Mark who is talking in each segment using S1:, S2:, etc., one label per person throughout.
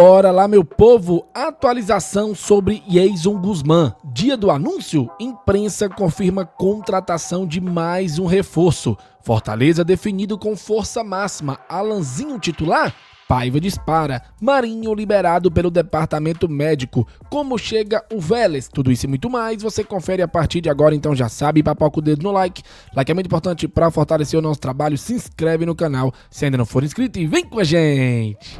S1: Bora lá, meu povo! Atualização sobre Jason Guzmán. Dia do anúncio, imprensa confirma contratação de mais um reforço. Fortaleza definido com força máxima. Alanzinho titular? Paiva dispara. Marinho liberado pelo departamento médico. Como chega o Vélez? Tudo isso e muito mais você confere a partir de agora, então já sabe, papoca o dedo no like. Like é muito importante para fortalecer o nosso trabalho. Se inscreve no canal se ainda não for inscrito e vem com a gente!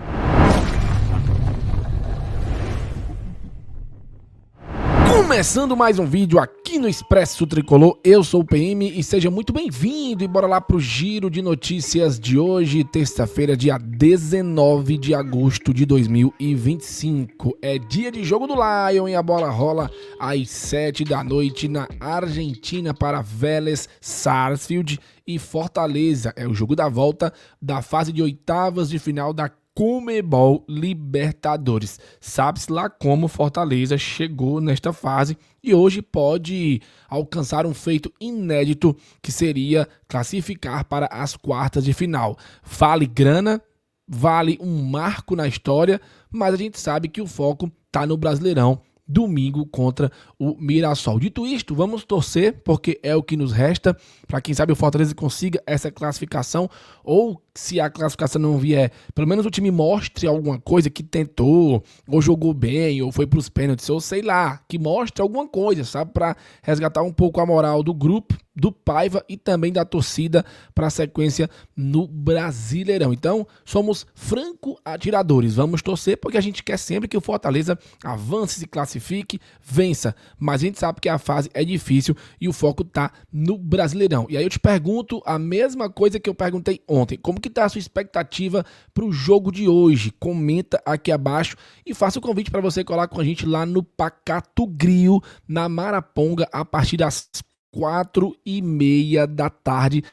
S1: Começando mais um vídeo aqui no Expresso Tricolor, eu sou o PM e seja muito bem-vindo e bora lá pro giro de notícias de hoje, terça-feira, dia 19 de agosto de 2025. É dia de jogo do Lion e a bola rola às 7 da noite na Argentina para Vélez, Sarsfield e Fortaleza. É o jogo da volta da fase de oitavas de final da Conmebol Libertadores. Sabe-se lá como Fortaleza chegou nesta fase e hoje pode alcançar um feito inédito que seria classificar para as quartas de final. Vale grana, vale um marco na história, mas a gente sabe que o foco está no Brasileirão. Domingo contra o Mirassol. Dito isto, vamos torcer, porque é o que nos resta, para quem sabe o Fortaleza consiga essa classificação, ou se a classificação não vier, pelo menos o time mostre alguma coisa que tentou, ou jogou bem, ou foi para os pênaltis, ou sei lá, que mostre alguma coisa, sabe, para resgatar um pouco a moral do grupo, do Paiva e também da torcida para a sequência no Brasileirão. Então, somos franco-atiradores. Vamos torcer porque a gente quer sempre que o Fortaleza avance, se classifique, vença. Mas a gente sabe que a fase é difícil e o foco tá no Brasileirão. E aí eu te pergunto a mesma coisa que eu perguntei ontem. Como que tá a sua expectativa para o jogo de hoje? Comenta aqui abaixo e faça o convite para você colar com a gente lá no Pacato Grill, na Maraponga, a partir das 4h30 da tarde.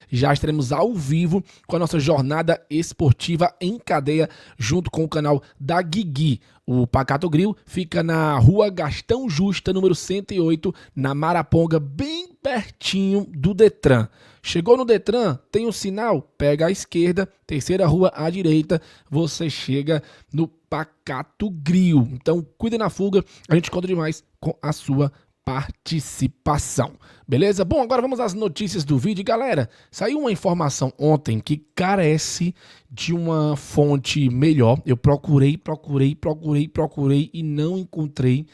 S1: Já estaremos ao vivo com a nossa jornada esportiva em cadeia junto com o canal da Guigui. O Pacato Grill fica na rua Gastão Justa, número 108, na Maraponga, bem pertinho do Detran. Chegou no Detran, tem um sinal, pega à esquerda, terceira rua à direita, você chega no Pacato Grill. Então, cuide na fuga, a gente conta demais com a sua participação, beleza? Bom, agora vamos às notícias do vídeo. Galera, saiu uma informação ontem que carece de uma fonte melhor. Eu procurei e não encontrei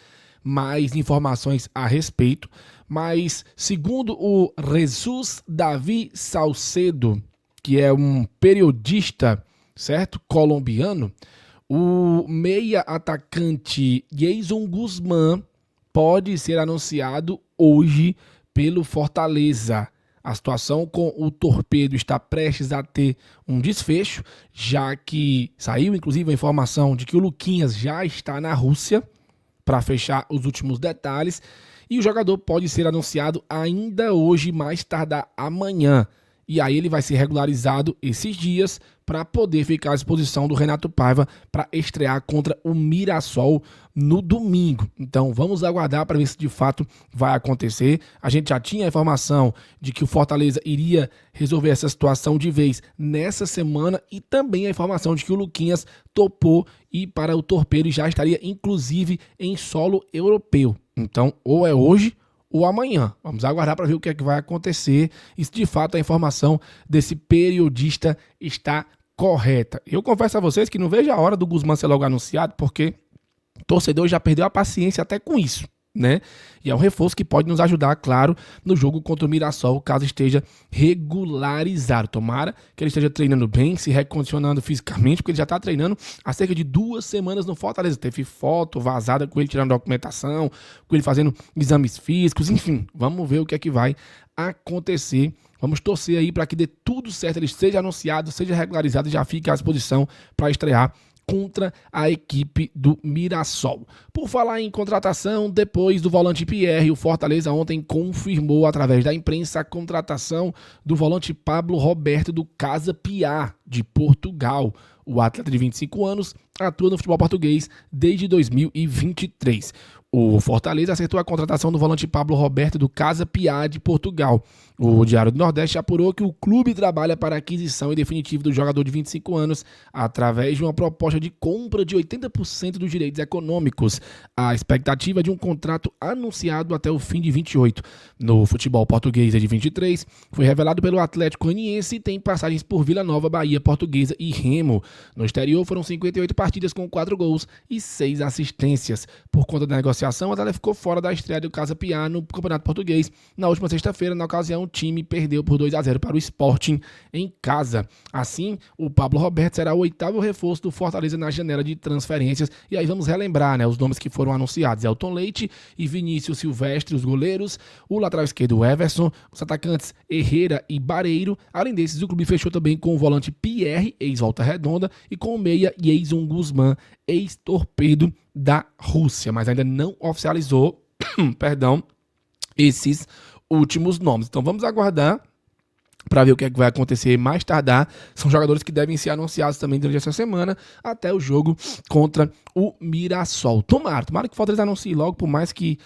S1: mais informações a respeito, mas segundo o Jesus Davi Salcedo, que é um periodista, certo? Colombiano, o meia atacante Jason Guzmán pode ser anunciado hoje pelo Fortaleza. A situação com o Torpedo está prestes a ter um desfecho, já que saiu inclusive a informação de que o Luquinhas já está na Rússia para fechar os últimos detalhes e o jogador pode ser anunciado ainda hoje, mais tardar amanhã. E aí ele vai ser regularizado esses dias para poder ficar à disposição do Renato Paiva para estrear contra o Mirassol no domingo. Então vamos aguardar para ver se de fato vai acontecer. A gente já tinha a informação de que o Fortaleza iria resolver essa situação de vez nessa semana e também a informação de que o Luquinhas topou ir para o Torpedo e já estaria inclusive em solo europeu. Então ou é hoje ou amanhã. Vamos aguardar para ver o que é que vai acontecer e se de fato a informação desse periodista está correta. Eu confesso a vocês que não vejo a hora do Guzmán ser logo anunciado, porque o torcedor já perdeu a paciência até com isso, né? E é um reforço que pode nos ajudar, claro, no jogo contra o Mirassol, caso esteja regularizado. Tomara que ele esteja treinando bem, se recondicionando fisicamente, porque ele já está treinando há cerca de 2 semanas no Fortaleza. Teve foto vazada com ele tirando documentação, com ele fazendo exames físicos, enfim. Vamos ver o que é que vai acontecer. Vamos torcer aí para que dê tudo certo, ele seja anunciado, seja regularizado e já fique à disposição para estrear contra a equipe do Mirassol. Por falar em contratação, depois do volante Pierre, o Fortaleza ontem confirmou através da imprensa a contratação do volante Pablo Roberto do Casa Piá, de Portugal. O atleta de 25 anos atua no futebol português desde 2023. O Fortaleza acertou a contratação do volante Pablo Roberto do Casa Pia de Portugal. O Diário do Nordeste apurou que o clube trabalha para a aquisição em definitivo do jogador de 25 anos através de uma proposta de compra de 80% dos direitos econômicos. A expectativa é de um contrato anunciado até o fim de 28. No futebol português de 23, foi revelado pelo Atlético Goianiense e tem passagens por Vila Nova, Bahia, Portuguesa e Remo. No exterior foram 58 partidas com 4 gols e 6 assistências. Por conta da negociação, a Atalanta ficou fora da estreia do Casa Pia no Campeonato Português. Na última sexta-feira, na ocasião, o time perdeu por 2-0 para o Sporting em casa. Assim, o Pablo Roberto será o 8º reforço do Fortaleza na janela de transferências. E aí vamos relembrar, os nomes que foram anunciados: Elton Leite e Vinícius Silvestre, os goleiros, o lateral esquerdo Everson, os atacantes Herrera e Bareiro. Além desses, o clube fechou também com o volante Pierre, ex-Volta Redonda, e com o meia Jason Guzmán, ex-Torpedo da Rússia, mas ainda não oficializou, esses últimos nomes. Então vamos aguardar para ver o que é que vai acontecer mais tardar. São jogadores que devem ser anunciados também durante essa semana, até o jogo contra o Mirassol. Tomara que o Fortaleza anuncie logo, por mais que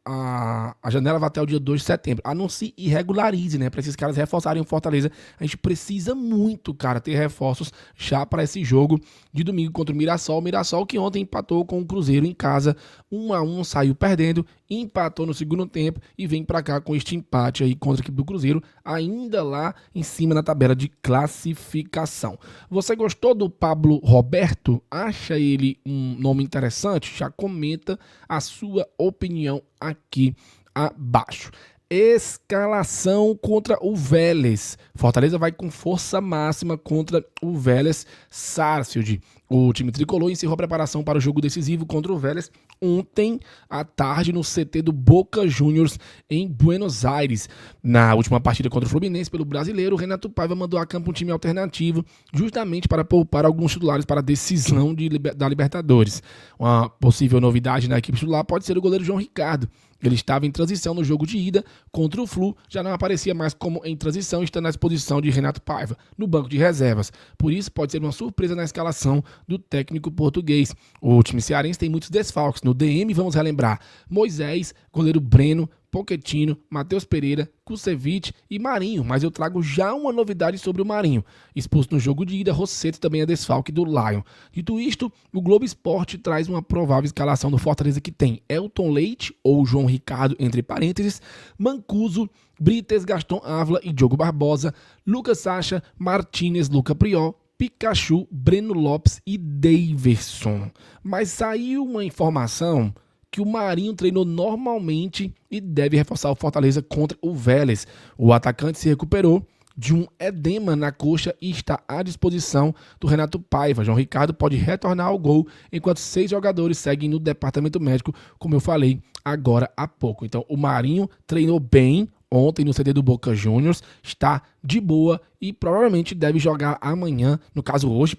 S1: a janela vai até o dia 2 de setembro. Anuncie e regularize, para esses caras reforçarem o Fortaleza. A gente precisa muito, cara, ter reforços já para esse jogo de domingo contra o Mirassol. O Mirassol que ontem empatou com o Cruzeiro em casa, 1-1, saiu perdendo, empatou no segundo tempo e vem para cá com este empate aí contra a equipe do Cruzeiro, ainda lá em cima na tabela de classificação. Você gostou do Pablo Roberto? Acha ele um nome interessante? Já comenta a sua opinião aqui abaixo. Escalação contra o Vélez. Fortaleza vai com força máxima contra o Vélez Sarsfield. O time tricolor encerrou a preparação para o jogo decisivo contra o Vélez ontem à tarde no CT do Boca Juniors em Buenos Aires. Na última partida contra o Fluminense pelo Brasileiro, o Renato Paiva mandou a campo um time alternativo justamente para poupar alguns titulares para a decisão da Libertadores. Uma possível novidade na equipe titular pode ser o goleiro João Ricardo. Ele estava em transição no jogo de ida contra o Flu, já não aparecia mais como em transição, estando à disposição de Renato Paiva, no banco de reservas. Por isso, pode ser uma surpresa na escalação do técnico português. O time cearense tem muitos desfalques. No DM, vamos relembrar: Moisés, goleiro Breno, Pochettino, Matheus Pereira, Kusevich e Marinho, mas eu trago já uma novidade sobre o Marinho. Expulso no jogo de ida, Rosseto também é desfalque do Lion. Dito isto, o Globo Esporte traz uma provável escalação do Fortaleza que tem Elton Leite, ou João Ricardo, entre parênteses, Mancuso, Brites, Gaston Ávila e Diogo Barbosa, Lucas Sacha, Martínez, Luca Priol, Pikachu, Breno Lopes e Daverson. Mas saiu uma informação que o Marinho treinou normalmente e deve reforçar o Fortaleza contra o Vélez. O atacante se recuperou de um edema na coxa e está à disposição do Renato Paiva. João Ricardo pode retornar ao gol, enquanto 6 jogadores seguem no departamento médico, como eu falei agora há pouco. Então, o Marinho treinou bem ontem no CT do Boca Juniors, está de boa e provavelmente deve jogar amanhã, no caso hoje,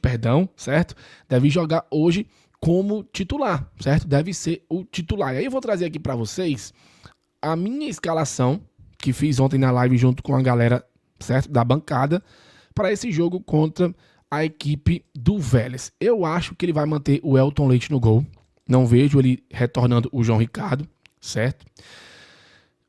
S1: certo? Deve jogar hoje como titular, certo? Deve ser o titular. E aí eu vou trazer aqui para vocês a minha escalação, que fiz ontem na live junto com a galera, certo? Da bancada, para esse jogo contra a equipe do Vélez. Eu acho que ele vai manter o Elton Leite no gol. Não vejo ele retornando o João Ricardo, certo?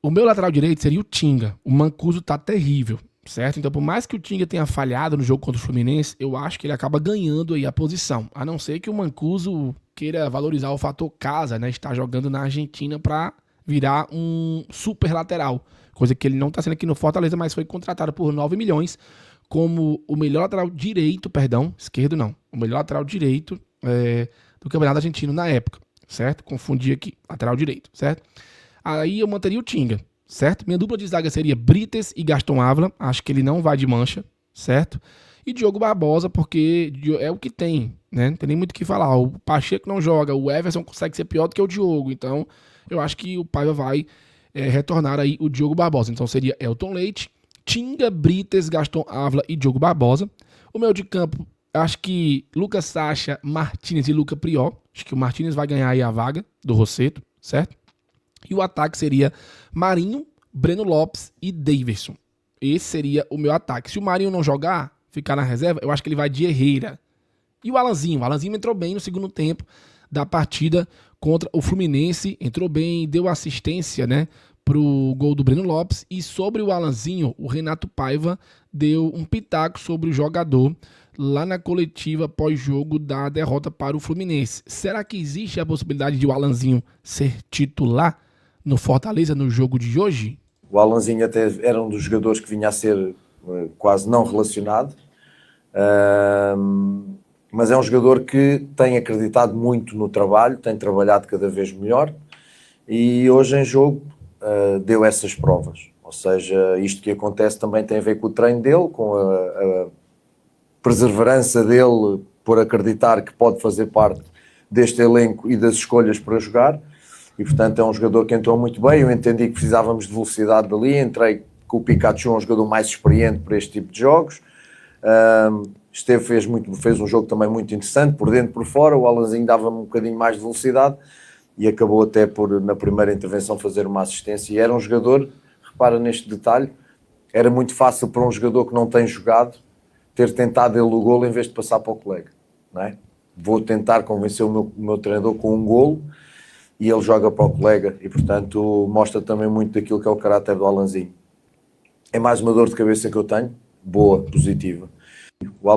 S1: O meu lateral direito seria o Tinga. O Mancuso tá terrível, certo? Então, por mais que o Tinga tenha falhado no jogo contra o Fluminense, eu acho que ele acaba ganhando aí a posição. A não ser que o Mancuso queira valorizar o fator casa, estar jogando na Argentina para virar um super lateral. Coisa que ele não tá sendo aqui no Fortaleza, mas foi contratado por 9 milhões como o melhor lateral direito, esquerdo não. O melhor lateral direito do Campeonato Argentino na época, certo? Confundi aqui, lateral direito, certo? Aí eu manteria o Tinga, certo? Minha dupla de zaga seria Brites e Gaston Ávila. Acho que ele não vai de mancha, certo? E Diogo Barbosa, porque é o que tem, Não tem nem muito o que falar. O Pacheco não joga, o Everson consegue ser pior do que o Diogo. Então, eu acho que o Paiva vai retornar aí o Diogo Barbosa. Então, seria Elton Leite, Tinga, Brites, Gaston Ávila e Diogo Barbosa. O meio de campo, acho que Lucas Sacha, Martínez e Luca Priol. Acho que o Martínez vai ganhar aí a vaga do Rosseto, certo? E o ataque seria Marinho, Breno Lopes e Daverson. Esse seria o meu ataque. Se o Marinho não jogar, ficar na reserva, eu acho que ele vai de Herrera. E o Alanzinho entrou bem no segundo tempo da partida contra o Fluminense, entrou bem, deu assistência, né, pro gol do Breno Lopes. E sobre o Alanzinho, o Renato Paiva deu um pitaco sobre o jogador lá na coletiva pós-jogo da derrota para o Fluminense. Será que existe a possibilidade de o Alanzinho ser titular no Fortaleza no jogo de hoje?
S2: O Alanzinho até era um dos jogadores que vinha a ser quase não relacionado, mas é um jogador que tem acreditado muito no trabalho, tem trabalhado cada vez melhor e hoje em jogo deu essas provas. Ou seja, isto que acontece também tem a ver com o treino dele, com a perseverança dele por acreditar que pode fazer parte deste elenco e das escolhas para jogar, e portanto é um jogador que entrou muito bem. Eu entendi que precisávamos de velocidade dali, entrei com o Pikachu, um jogador mais experiente para este tipo de jogos. Fez um jogo também muito interessante, por dentro e por fora. O Alanzinho dava-me um bocadinho mais de velocidade e acabou até por, na primeira intervenção, fazer uma assistência. E era um jogador, repara neste detalhe, era muito fácil para um jogador que não tem jogado ter tentado ele o golo em vez de passar para o colega, não é? Vou tentar convencer o meu treinador com um golo e ele joga para o colega e, portanto, mostra também muito daquilo que é o caráter do Alanzinho. É mais uma dor de cabeça que eu tenho, boa, positiva.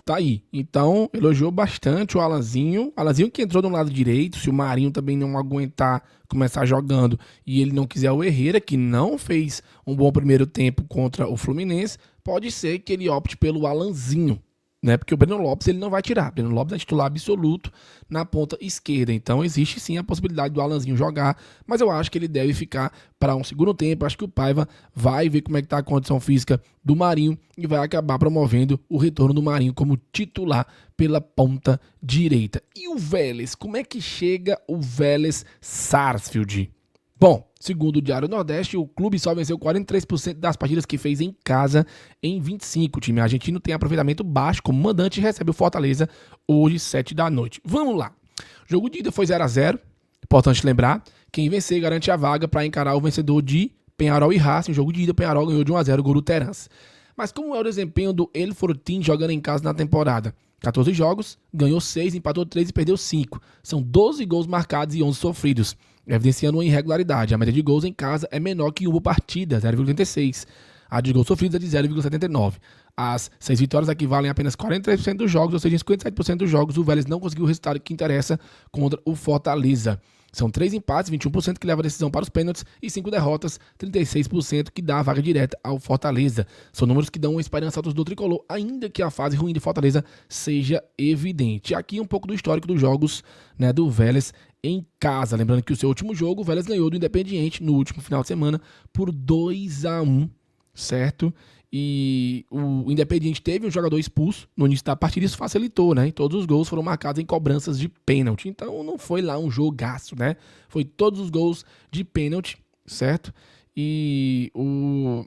S1: Tá aí, então elogiou bastante o Alanzinho que entrou do lado direito. Se o Marinho também não aguentar começar jogando e ele não quiser o Herrera, que não fez um bom primeiro tempo contra o Fluminense, pode ser que ele opte pelo Alanzinho, né? Porque o Breno Lopes ele não vai tirar. O Breno Lopes é titular absoluto na ponta esquerda. Então existe sim a possibilidade do Alanzinho jogar, mas eu acho que ele deve ficar para um segundo tempo. Acho que o Paiva vai ver como é que tá a condição física do Marinho e vai acabar promovendo o retorno do Marinho como titular pela ponta direita. E o Vélez? Como é que chega o Vélez Sarsfield? Bom, segundo o Diário Nordeste, o clube só venceu 43% das partidas que fez em casa em 25. O time argentino tem aproveitamento baixo como mandante e recebe o Fortaleza hoje, 7 da noite. Vamos lá. O jogo de ida foi 0-0. Importante lembrar, quem vencer garante a vaga para encarar o vencedor de Peñarol e Racing. O jogo de ida, Peñarol ganhou de 1-0 o gol do Terence. Mas como é o desempenho do El Fortín jogando em casa na temporada? 14 jogos, ganhou 6, empatou 3 e perdeu 5. São 12 gols marcados e 11 sofridos, evidenciando uma irregularidade. A média de gols em casa é menor que uma partida, 0,86. A de gols sofridos é de 0,79. As 6 vitórias equivalem a apenas 43% dos jogos, ou seja, em 57% dos jogos o Vélez não conseguiu o resultado que interessa contra o Fortaleza. São 3 empates, 21% que leva a decisão para os pênaltis e 5 derrotas, 36% que dá a vaga direta ao Fortaleza. São números que dão uma esperança ao torcedor tricolor, ainda que a fase ruim de Fortaleza seja evidente. Aqui um pouco do histórico dos jogos, né, do Vélez em casa. Lembrando que o seu último jogo, o Vélez ganhou do Independiente no último final de semana por 2-1, certo? E o Independiente teve um jogador expulso no início da partida, isso facilitou, né? E todos os gols foram marcados em cobranças de pênalti. Então não foi lá um jogaço, né? Foi todos os gols de pênalti, certo? E o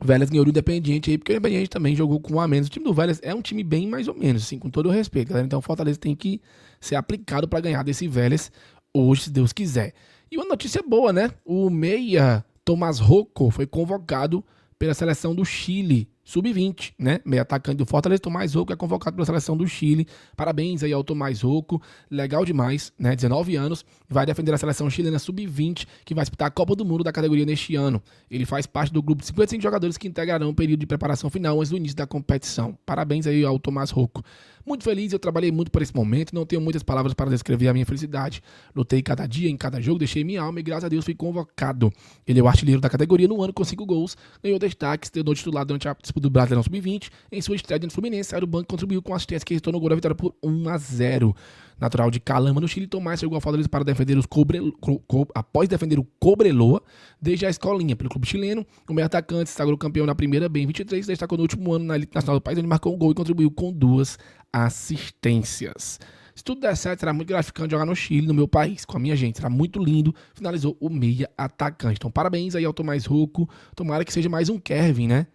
S1: Vélez ganhou do Independiente aí, porque o Independiente também jogou com um a menos. O time do Vélez é um time bem mais ou menos, assim, com todo o respeito, galera. Então o Fortaleza tem que ser aplicado para ganhar desse Vélez hoje, se Deus quiser. E uma notícia boa, né? O meia Tomás Rocco foi convocado pela seleção do Chile, sub-20, né? Meio atacante do Fortaleza, Tomás Rocco é convocado pela seleção do Chile. Parabéns aí ao Tomás Rocco, legal demais, né? 19 anos, vai defender a seleção chilena sub-20, que vai disputar a Copa do Mundo da categoria neste ano. Ele faz parte do grupo de 55 jogadores que integrarão o período de preparação final antes do início da competição. Parabéns aí ao Tomás Rocco. Muito feliz, eu trabalhei muito por esse momento, não tenho muitas palavras para descrever a minha felicidade. Lutei cada dia, em cada jogo, deixei minha alma e graças a Deus fui convocado. Ele é o artilheiro da categoria no ano com 5 gols, ganhou destaque, se tornou titular durante a disputa do Brasileirão Sub-20. Em sua estreia no Fluminense, saiu do banco e contribuiu com assistência que retornou o gol da vitória por 1-0. Natural de Calama, no Chile, Tomás chegou ao Fortaleza para defender após defender o Cobreloa desde a escolinha. Pelo clube chileno, o meio atacante se sagrou campeão na primeira B23, destacou no último ano na elite nacional do país, onde marcou um gol e contribuiu com 2 assistências. Se tudo der certo, será muito gratificante jogar no Chile, no meu país, com a minha gente. Será muito lindo. Finalizou o meia atacante. Então, parabéns aí ao Tomás Rocco. Tomara que seja mais um Kevin, né?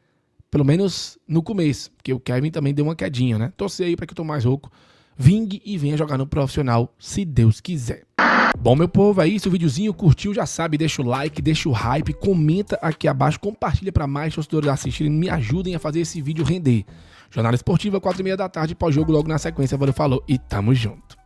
S1: Pelo menos no começo, porque o Kevin também deu uma quedinha, né? Torcer aí para que o Tomás Rocco vingue e venha jogar no profissional, se Deus quiser. Bom, meu povo, é isso. O videozinho curtiu, já sabe, deixa o like, deixa o hype, comenta aqui abaixo, compartilha para mais torcedores assistirem, me ajudem a fazer esse vídeo render. Jornada Esportiva, 4h30 da tarde, pós-jogo logo na sequência. Valeu, falou e tamo junto.